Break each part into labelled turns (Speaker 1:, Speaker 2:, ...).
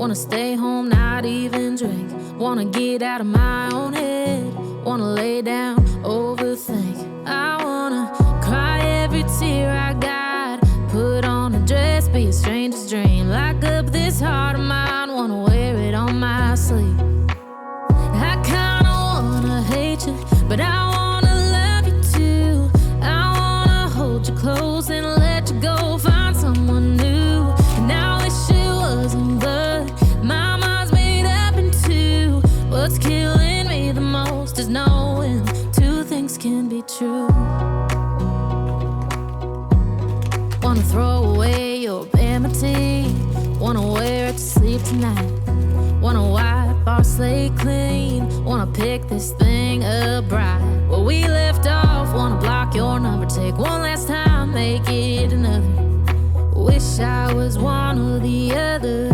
Speaker 1: Wanna stay home, not even drink. Wanna get out of my own head. Wanna lay down, overthink. I wanna cry every tear I got. Put on a dress, be a stranger's dream. Lock up this heart of mine, wanna wear it on my sleeve. I kinda wanna hate you, but I wanna love you too. I wanna hold you close and let you go, find someone new. And I wish it wasn't, but my mind's made up in two. What's killing me the most is knowing two things can be true. Wanna throw away your vanity. Wanna wear it to sleep tonight. Wanna wipe our slate clean. Wanna pick this thing up right where we left off. Wanna block your number, take one last time, make it another. Wish I was one or the other.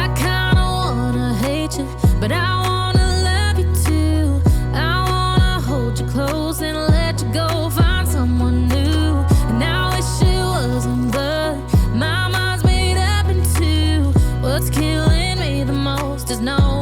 Speaker 1: I kinda wanna hate you, but I wanna love you too. I wanna hold you close and let you go, find someone new. And I wish it wasn't, but my mind's made up in two. What's killing me the most is knowing